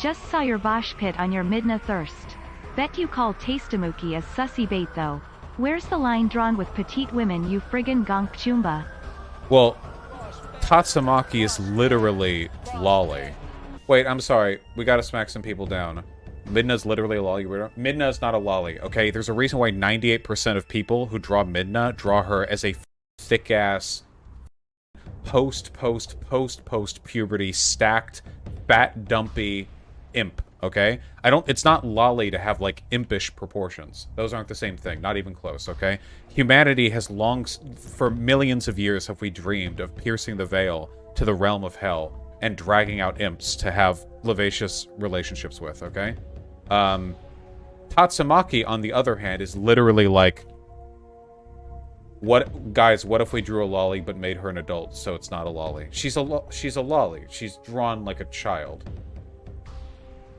Just saw your Vaush pit on your Midna thirst. Bet you call Tastamuki as sussy bait though. Where's the line drawn with petite women, you friggin' gonk chumba? Well, Tatsumaki is literally lolly. Wait, I'm sorry. We gotta smack some people down. Midna's literally a lolly weirdo. Midna's not a lolly, okay? There's a reason why 98% of people who draw Midna draw her as a thick-ass post-puberty stacked, fat, dumpy imp, okay? It's not lolly to have, like, impish proportions. Those aren't the same thing. Not even close, okay? Humanity has for millions of years have we dreamed of piercing the veil to the realm of hell and dragging out imps to have lascivious relationships with, okay? Tatsumaki, on the other hand, is literally like, what if we drew a lolly but made her an adult, so it's not a lolly? She's a lolly. She's drawn like a child.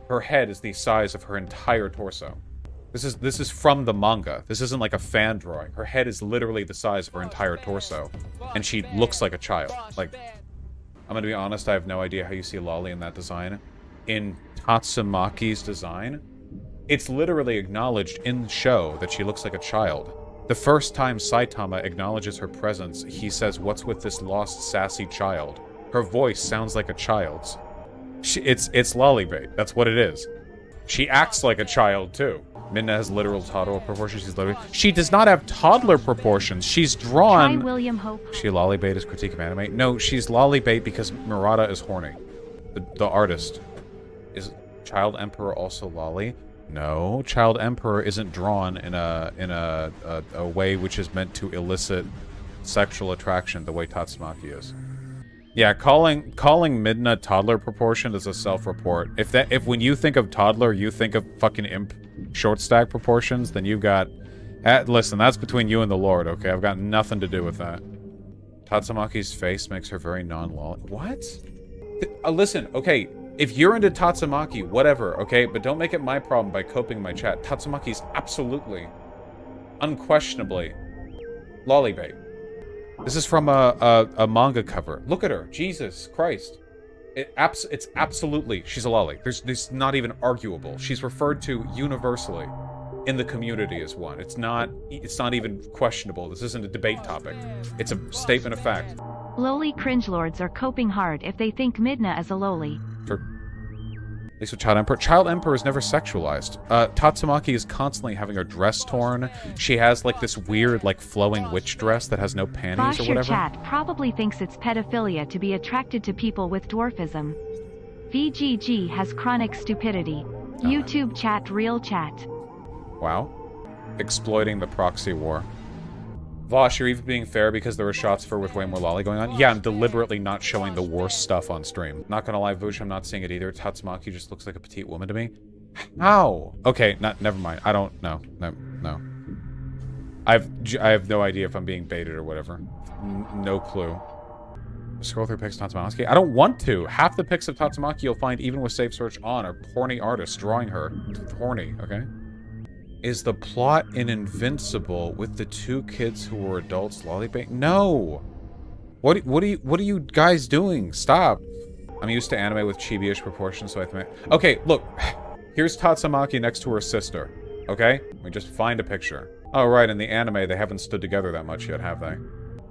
Her head is the size of her entire torso. This is from the manga. This isn't like a fan drawing. Her head is literally the size of her entire torso, and she looks like a child. Like, I'm gonna be honest, I have no idea how you see lolly in that design. In Tatsumaki's design, it's literally acknowledged in the show that she looks like a child. The first time Saitama acknowledges her presence, he says, "What's with this lost, sassy child?" Her voice sounds like a child's. It's lolly bait. That's what it is. She acts like a child, too. Midna has literal toddler proportions. She does not have toddler proportions. She's drawn... Try William Hope. She lolly bait is critique of anime? No, she's lolly bait because Murata is horny. The artist. Is Child Emperor also lolly? No, Child Emperor isn't drawn in a way which is meant to elicit sexual attraction the way Tatsumaki is. Yeah, calling Midna toddler proportion is a self-report. If when you think of toddler, you think of fucking imp short stack proportions, then you got... listen, that's between you and the Lord, okay? I've got nothing to do with that. Tatsumaki's face makes her very non-lolly. What? Listen, okay, if you're into Tatsumaki, whatever, okay? But don't make it my problem by coping my chat. Tatsumaki's absolutely, unquestionably, lolly bait. This is from a manga cover. Look at her. Jesus Christ. It's absolutely... She's a lolly. There's not even arguable. She's referred to universally in the community as one. It's not even questionable. This isn't a debate topic. It's a statement of fact. Loli cringelords are coping hard if they think Midna is a loli. At least with Child Emperor. Child Emperor is never sexualized. Tatsumaki is constantly having her dress torn. She has, like, this weird, like, flowing witch dress that has no panties or whatever. Vaush, your chat probably thinks it's pedophilia to be attracted to people with dwarfism. VGG has chronic stupidity. YouTube chat, real chat. Wow. Exploiting the proxy war. Vaush, you're even being fair because there were shots of her with way more lolly going on. Yeah, I'm deliberately not showing the worst stuff on stream. Not gonna lie, Vaush, I'm not seeing it either. Tatsumaki just looks like a petite woman to me. How? Okay, never mind. I don't know. No. I have no idea if I'm being baited or whatever. No clue. Scroll through pics of Tatsumaki. I don't want to. Half the pics of Tatsumaki you'll find even with safe search on are porny artists drawing her. Horny, okay? Is the plot in Invincible with the two kids who were adults lollybait? No! What are you guys doing? Stop! I'm used to anime with chibi-ish proportions, so I think... Okay, look. Here's Tatsumaki next to her sister. Okay? We just find a picture. Oh, right, in the anime, they haven't stood together that much yet, have they?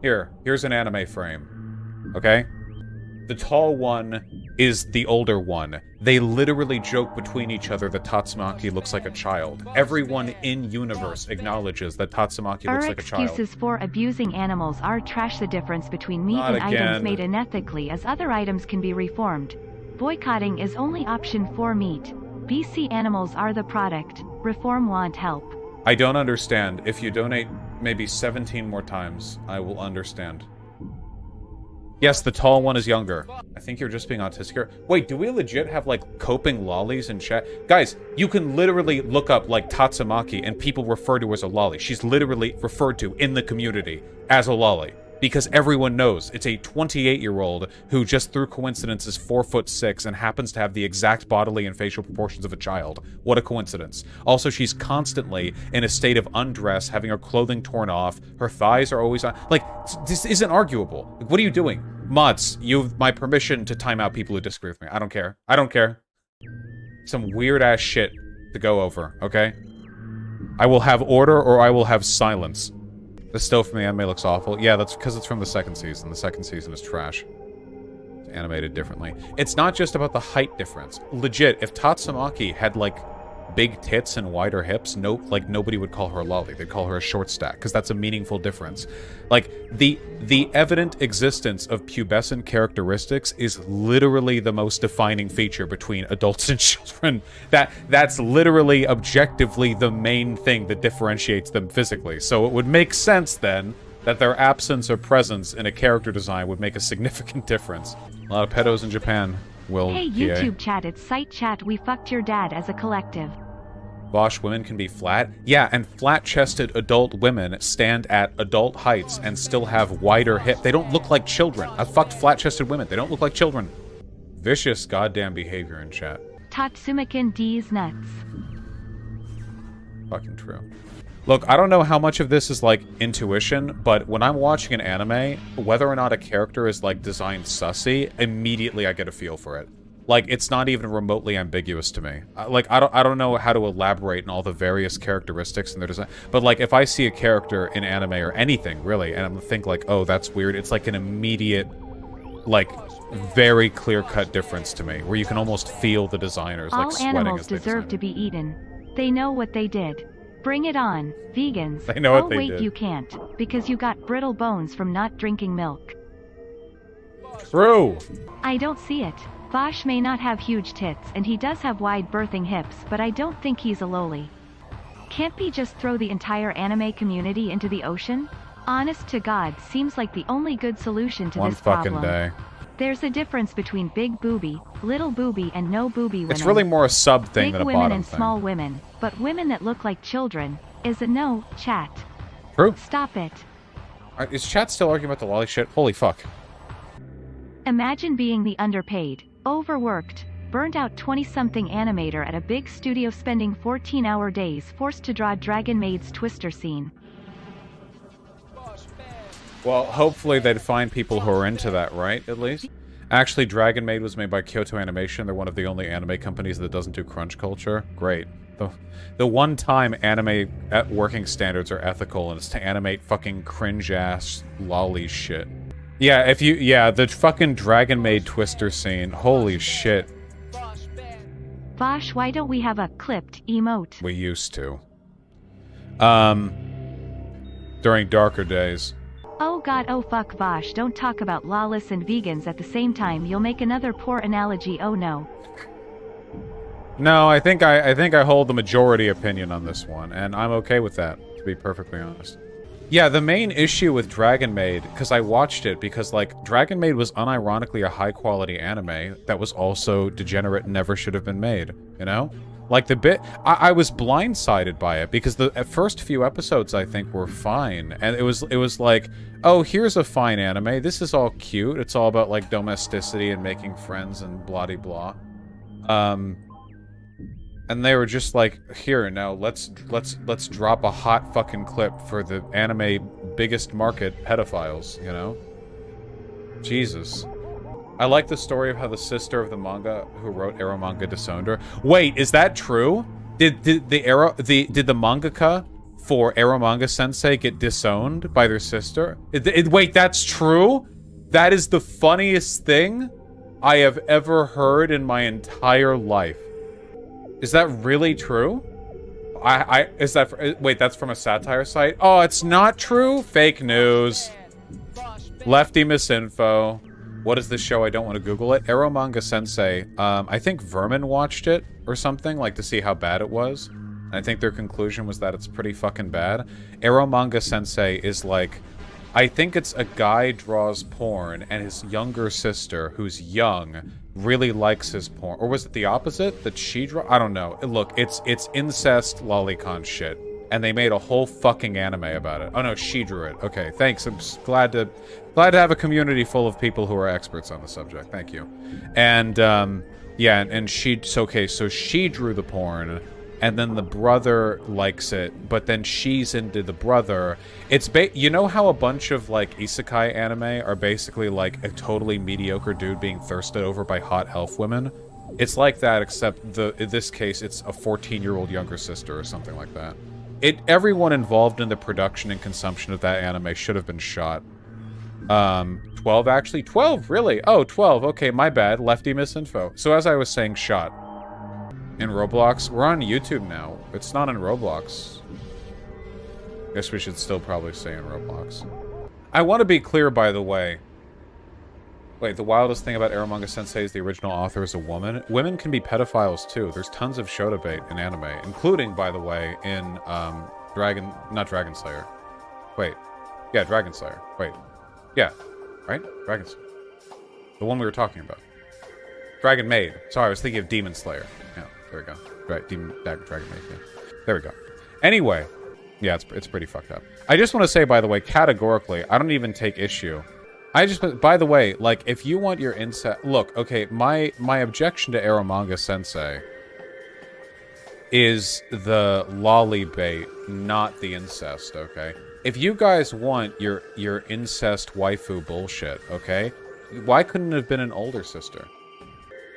Here's an anime frame. Okay? The tall one is the older one. They literally joke between each other that Tatsumaki looks like a child. Everyone in universe acknowledges that Tatsumaki looks like a child. Our excuses for abusing animals are trash. The difference between meat and items made unethically as other items can be reformed. Boycotting is only option for meat. BC animals are the product. Reform want help. I don't understand. If you donate maybe 17 more times, I will understand. Yes, the tall one is younger. I think you're just being autistic here. Wait, do we legit have, like, coping lollies in chat? Guys, you can literally look up, like, Tatsumaki, and people refer to her as a lolly. She's literally referred to in the community as a lolly. Because everyone knows it's a 28-year-old who just through coincidence is 4'6" and happens to have the exact bodily and facial proportions of a child. What a coincidence. Also, she's constantly in a state of undress, having her clothing torn off. Her thighs are always on. Like, this isn't arguable. Like, what are you doing? Mods, you have my permission to time out people who disagree with me. I don't care. I don't care. some weird-ass shit to go over, okay? I will have order or I will have silence. The still from the anime looks awful. Yeah, that's because it's from the second season. The second season is trash. It's animated differently. It's not just about the height difference. Legit, if Tatsumaki had, like, big tits and wider hips, nobody would call her a lolly. They'd call her a short stack, because that's a meaningful difference. Like, the evident existence of pubescent characteristics is literally the most defining feature between adults and children. That's literally, objectively, the main thing that differentiates them physically. So it would make sense, then, that their absence or presence in a character design would make a significant difference. A lot of pedos in Japan will Hey, YouTube chat, it's site chat, we fucked your dad as a collective. Vaush women can be flat? Yeah, and flat-chested adult women stand at adult heights and still have wider hips. They don't look like children. I fucked flat-chested women. They don't look like children. Vicious goddamn behavior in chat. Tatsumakin D's nuts. Fucking true. Look, I don't know how much of this is, like, intuition, but when I'm watching an anime, whether or not a character is, like, designed sussy, immediately I get a feel for it. Like, it's not even remotely ambiguous to me. Like, I don't know how to elaborate on all the various characteristics in their design. But, like, if I see a character in anime or anything, really, and I'm think like, oh, that's weird, it's like an immediate, like, very clear-cut difference to me, where you can almost feel the designers, like, sweating as they design. All animals deserve to be eaten. They know what they did. Bring it on, vegans. They know what they did. Oh wait, you can't, because you got brittle bones from not drinking milk. True! I don't see it. Vaush may not have huge tits, and he does have wide birthing hips, but I don't think he's a loli. Can't we just throw the entire anime community into the ocean? Honest to God, seems like the only good solution to this problem. One fucking day. There's a difference between big booby, little booby, and no booby women. It's really more a sub thing than a bottom thing. Big women and small women, but women that look like children is a no, chat. True. Stop it. Is chat still arguing about the lolly shit? Holy fuck. Imagine being the underpaid, overworked, burnt out 20-something animator at a big studio spending 14-hour days forced to draw Dragon Maid's Twister scene. Well, hopefully they'd find people who are into that, right, at least? Actually, Dragon Maid was made by Kyoto Animation. They're one of the only anime companies that doesn't do crunch culture. Great. The one time anime working standards are ethical, and it's to animate fucking cringe-ass lolly shit. Yeah, the fucking Dragon Maid Twister scene. Holy shit. Vaush, why don't we have a clipped emote? We used to. During darker days. Oh god, oh fuck, Vaush, don't talk about lawless and vegans at the same time, you'll make another poor analogy, oh no. No, I think I hold the majority opinion on this one, and I'm okay with that, to be perfectly honest. Yeah, the main issue with Dragon Maid, because I watched it, because, like, Dragon Maid was unironically a high-quality anime that was also degenerate and never should have been made, you know? Like, I was blindsided by it, because the first few episodes, I think, were fine, and it was like, oh, here's a fine anime, this is all cute, it's all about, like, domesticity and making friends and blah-de-blah. And they were just like, here, now, let's drop a hot fucking clip for the anime biggest market pedophiles, you know? Jesus. I like the story of how the sister of the manga who wrote Arrow manga disowned her. Wait, is that true? Did the mangaka for Arrow Manga Sensei get disowned by their sister? Wait, that's true? That is the funniest thing I have ever heard in my entire life. Is that really true? Wait, that's from a satire site? Oh, it's not true? Fake news. Lefty misinfo. What is this show? I don't want to Google it. Arrow Manga Sensei. I think Vermin watched it or something, like to see how bad it was. And I think their conclusion was that it's pretty fucking bad. Arrow Manga Sensei is like, I think it's a guy draws porn and his younger sister, who's young, really likes his porn. Or was it the opposite? That she draw? I don't know. Look, it's incest LOLICON shit. And they made a whole fucking anime about it. Oh no, she drew it. Okay, thanks. I'm just glad to have a community full of people who are experts on the subject. Thank you. And yeah, and so she drew the porn, and then the brother likes it, but then she's into the brother. It's you know how a bunch of like isekai anime are basically like a totally mediocre dude being thirsted over by hot elf women? It's like that, except in this case, it's a 14-year-old younger sister or something like that. Everyone involved in the production and consumption of that anime should have been shot. 12 actually? 12, really? Oh, 12. Okay, my bad. Lefty misinfo. So as I was saying, shot. In Roblox? We're on YouTube now. It's not in Roblox. Guess we should still probably say in Roblox. I want to be clear, by the way. Wait, the wildest thing about Eromanga Sensei is the original author is a woman. Women can be pedophiles, too. There's tons of show debate in anime, including, by the way, in, not Dragon Slayer. Wait. Yeah, Dragon Slayer. Wait. Yeah. Right? Dragon Slayer. The one we were talking about. Dragon Maid. Sorry, I was thinking of Demon Slayer. Yeah, there we go. Right, Dragon Maid, yeah. There we go. Anyway. Yeah, it's pretty fucked up. I just want to say, by the way, categorically, I don't even take issue. By the way, like, if you want your incest... Look, okay, my objection to Eromanga Sensei is the lolly bait, not the incest, okay? If you guys want your incest waifu bullshit, okay? Why couldn't it have been an older sister?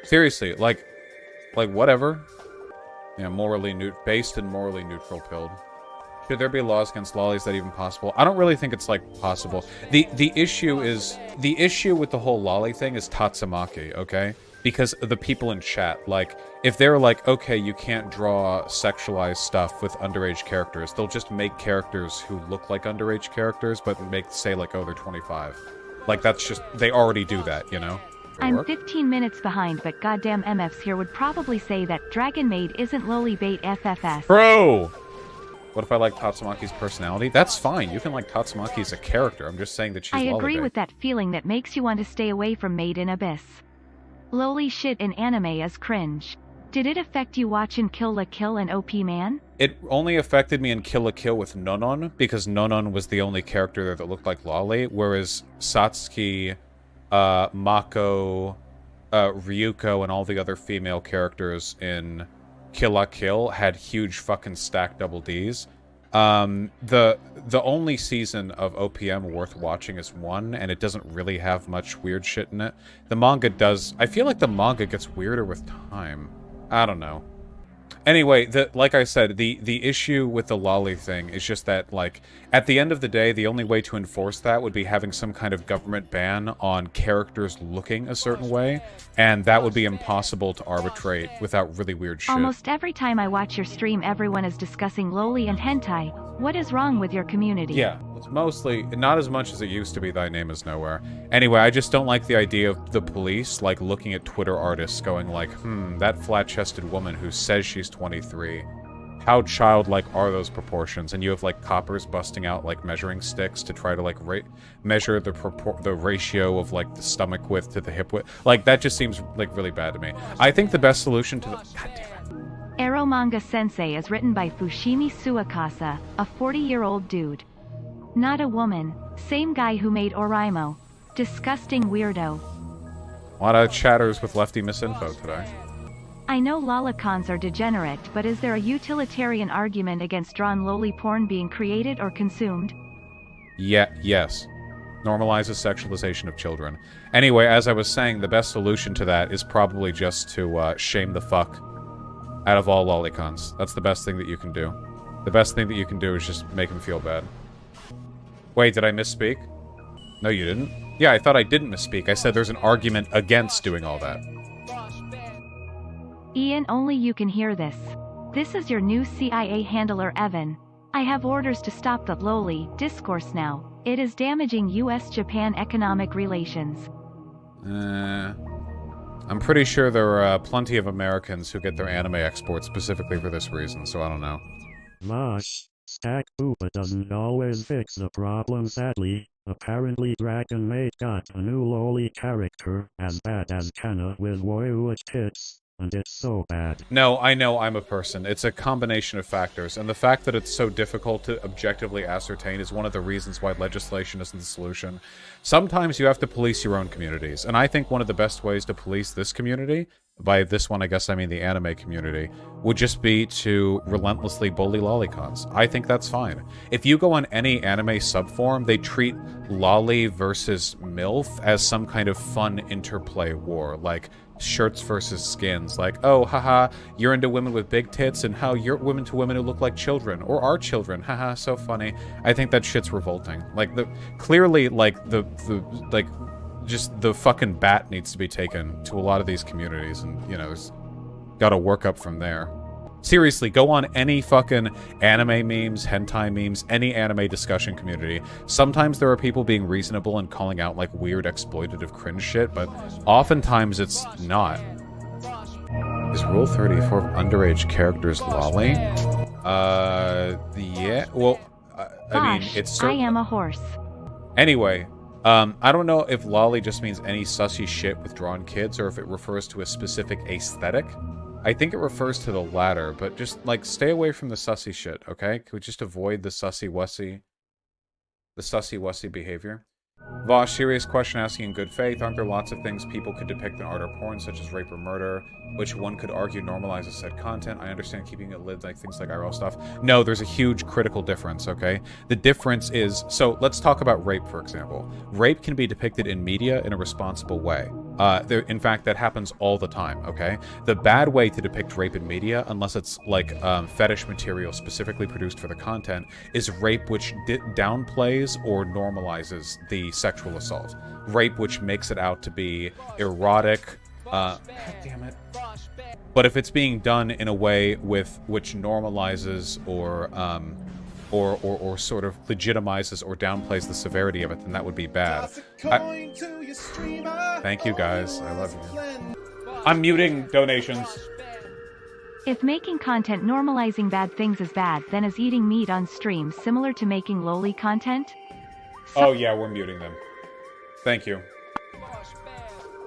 Seriously, like whatever. Yeah, based and morally neutral pilled. Should there be laws against lollies? Is that even possible? I don't really think it's, like, possible. The issue with the whole lolly thing is Tatsumaki, okay? Because the people in chat, like, if they're like, okay, you can't draw sexualized stuff with underage characters, they'll just make characters who look like underage characters, but say, like, oh, they're 25. Like, that's just, they already do that, you know? I'm 15 minutes behind, but goddamn MFs here would probably say that Dragon Maid isn't loli bait FFS. Bro! What if I like Tatsumaki's personality? That's fine. You can like Tatsumaki as a character. I'm just saying that she's I agree lolly-bait. with that feeling that makes you want to stay away from Maid in Abyss. Loli shit in anime is cringe. Did it affect you watching Kill la Kill and OP Man? It only affected me in Kill la Kill with Nonon, because Nonon was the only character there that looked like lolly, whereas Satsuki, Mako, Ryuko, and all the other female characters in Kill la Kill had huge fucking stacked double Ds. The only season of OPM worth watching is 1, and it doesn't really have much weird shit in it. The manga does... I feel like the manga gets weirder with time. I don't know. Anyway, like I said, the issue with the lolly thing is just that, like, at the end of the day, the only way to enforce that would be having some kind of government ban on characters looking a certain way, and that would be impossible to arbitrate without really weird shit. Almost every time I watch your stream, everyone is discussing loli and hentai. What is wrong with your community? Yeah, it's mostly, not as much as it used to be, Thy Name Is Nowhere. Anyway, I just don't like the idea of the police, like, looking at Twitter artists going like, that flat-chested woman who says she's 23. How childlike are those proportions? And you have, like, coppers busting out, like, measuring sticks to try to, like, measure the ratio of, like, the stomach width to the hip width. Like, that just seems, like, really bad to me. I think the best solution to the... God damn it. Eromanga Sensei is written by Fushimi Suakasa, a 40-year-old dude. Not a woman. Same guy who made Oraimo. Disgusting weirdo. A lot of chatters with lefty misinfo today. I know lolicons are degenerate, but is there a utilitarian argument against drawn loli porn being created or consumed? Yeah, yes. Normalizes sexualization of children. Anyway, as I was saying, the best solution to that is probably just to shame the fuck out of all lolicons. That's the best thing that you can do. The best thing that you can do is just make them feel bad. Wait, did I misspeak? No, you didn't. Yeah, I thought I didn't misspeak. I said there's an argument against doing all that. Ian, only you can hear this. This is your new CIA handler, Evan. I have orders to stop the loli discourse now. It is damaging US-Japan economic relations. I'm pretty sure there are plenty of Americans who get their anime exports specifically for this reason, so I don't know. Vaush, stack poopa doesn't always fix the problem, sadly. Apparently Dragon Maid got a new loli character, as bad as Kana with Woyuich tits. And it's so bad. No, I know I'm a person. It's a combination of factors, and the fact that it's so difficult to objectively ascertain is one of the reasons why legislation isn't the solution. Sometimes you have to police your own communities, and I think one of the best ways to police this community, by this one I guess I mean the anime community, would just be to relentlessly bully lolicons. I think that's fine. If you go on any anime subforum, they treat lolly versus MILF as some kind of fun interplay war, like shirts versus skins. Like, oh, haha, you're into women with big tits, and how you're women to women who look like children, or are children. Haha, so funny. I think that shit's revolting. Like, clearly, like, just the fucking bat needs to be taken to a lot of these communities, and, you know, there's gotta work up from there. Seriously, go on any fucking anime memes, hentai memes, any anime discussion community. Sometimes there are people being reasonable and calling out like weird exploitative cringe shit, but oftentimes it's not. Is Rule 34 of underage characters lolly? Yeah, well, I mean, it's I am a horse. Anyway, I don't know if lolly just means any sussy shit with drawn kids or if it refers to a specific aesthetic. I think it refers to the latter, but just, like, stay away from the sussy shit, okay? Can we just avoid the sussy-wussy behavior? Vaush, serious question asking in good faith. Aren't there lots of things people could depict in art or porn, such as rape or murder, which one could argue normalizes said content? I understand keeping it lit, like things like IRL stuff. No, there's a huge critical difference, okay? The difference is, so let's talk about rape, for example. Rape can be depicted in media in a responsible way. In fact, that happens all the time, okay? The bad way to depict rape in media, unless it's like fetish material specifically produced for the content, is rape which downplays or normalizes the sexual assault. Rape which makes it out to be erotic. God damn it. But if it's being done in a way which normalizes or sort of legitimizes or downplays the severity of it, then that would be bad. Thank you, guys. I love you. I'm muting donations. If making content normalizing bad things is bad, then is eating meat on stream similar to making loli content? Oh yeah, we're muting them. Thank you.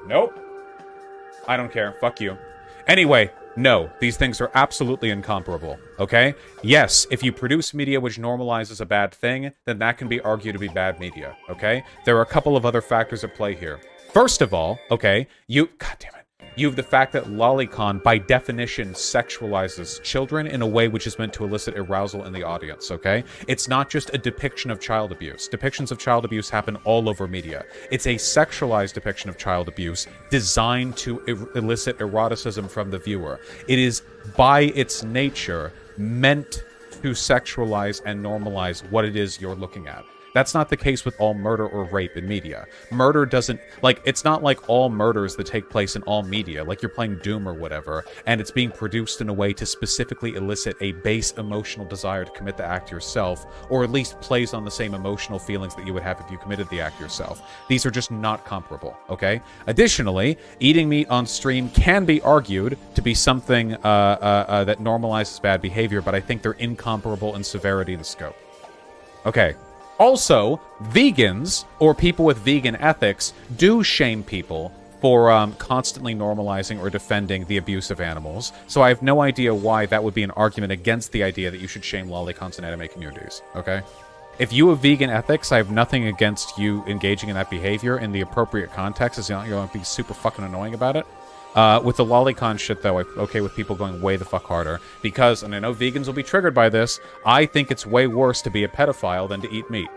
Nope. I don't care. Fuck you. Anyway, no, these things are absolutely incomparable, okay? Yes, if you produce media which normalizes a bad thing, then that can be argued to be bad media, okay? There are a couple of other factors at play here. First of all, okay, God damn it. You have the fact that LOLICON, by definition, sexualizes children in a way which is meant to elicit arousal in the audience, okay? It's not just a depiction of child abuse. Depictions of child abuse happen all over media. It's a sexualized depiction of child abuse designed to elicit eroticism from the viewer. It is, by its nature, meant to sexualize and normalize what it is you're looking at. That's not the case with all murder or rape in media. Murder doesn't, like, it's not like all murders that take place in all media, like you're playing Doom or whatever, and it's being produced in a way to specifically elicit a base emotional desire to commit the act yourself, or at least plays on the same emotional feelings that you would have if you committed the act yourself. These are just not comparable, okay? Additionally, eating meat on stream can be argued to be something that normalizes bad behavior, but I think they're incomparable in severity and scope. Okay. Also, vegans, or people with vegan ethics, do shame people for constantly normalizing or defending the abuse of animals, so I have no idea why that would be an argument against the idea that you should shame lolicons in anime communities, okay? If you have vegan ethics, I have nothing against you engaging in that behavior in the appropriate context, as you don't be super fucking annoying about it. With the lolicon shit, though, I'm okay with people going way the fuck harder. Because, and I know vegans will be triggered by this, I think it's way worse to be a pedophile than to eat meat.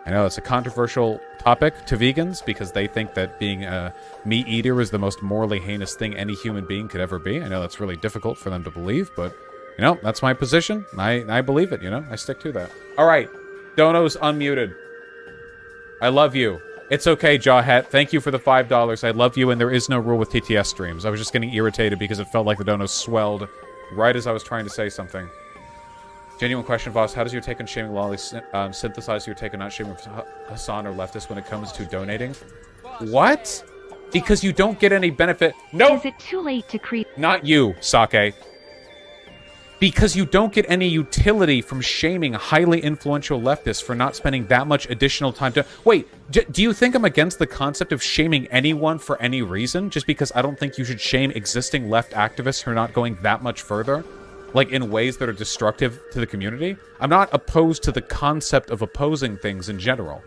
I know it's a controversial topic to vegans because they think that being a meat eater is the most morally heinous thing any human being could ever be. I know that's really difficult for them to believe, but, you know, that's my position. I believe it, you know? I stick to that. Alright, Dono's unmuted. I love you. It's okay, Jawhead. Thank you for the $5. I love you, and there is no rule with TTS streams. I was just getting irritated because it felt like the dono swelled right as I was trying to say something. Genuine question, Vaush. How does your take on shaming lolly synthesize your take on not shaming Hassan or leftists when it comes to donating? What? Because you don't get any benefit. No! Is it too late to create? Not you, Sake. Because you don't get any utility from shaming highly influential leftists for not spending that much additional time to... Wait, do you think I'm against the concept of shaming anyone for any reason? Just because I don't think you should shame existing left activists who are not going that much further? Like, in ways that are destructive to the community? I'm not opposed to the concept of opposing things in general.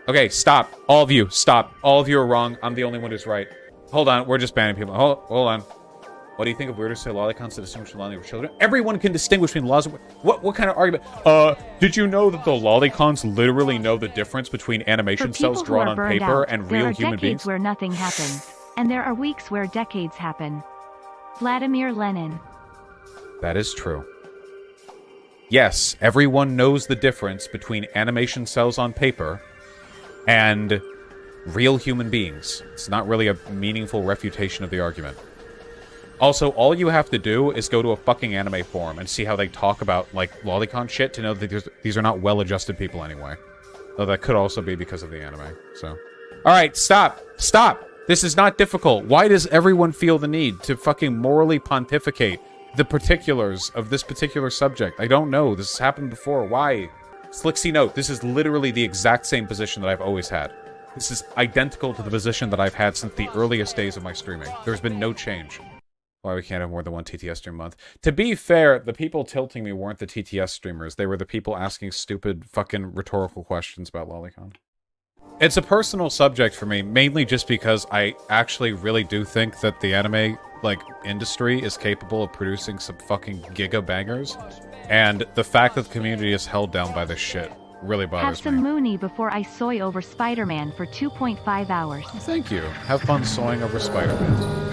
Okay, stop. All of you, stop. All of you are wrong. I'm the only one who's right. Hold on, we're just banning people. Hold on. What do you think of weirder say lolicons to distinguish between lolly children? Everyone can distinguish between laws. What kind of argument? Did you know that the lolicons literally know the difference between animation cells drawn on paper and real human beings? Where nothing happens. And there are weeks where decades happen. Vladimir Lenin. That is true. Yes, everyone knows the difference between animation cells on paper and real human beings. It's not really a meaningful refutation of the argument. Also, all you have to do is go to a fucking anime forum and see how they talk about, like, lolicon shit to know that these are not well-adjusted people anyway. Though that could also be because of the anime, so... Alright, stop! Stop! This is not difficult. Why does everyone feel the need to fucking morally pontificate the particulars of this particular subject? I don't know. This has happened before. Why? Slicksy note, this is literally the exact same position that I've always had. This is identical to the position that I've had since the earliest days of my streaming. There's been no change. Why we can't have more than one TTS stream a month. To be fair, the people tilting me weren't the TTS streamers. They were the people asking stupid fucking rhetorical questions about Lolicon. It's a personal subject for me, mainly just because I actually really do think that the anime, like, industry is capable of producing some fucking giga bangers. And the fact that the community is held down by this shit really bothers me. Have some Mooney before I soy over Spider-Man for 2.5 hours. Thank you. Have fun soying over Spider-Man.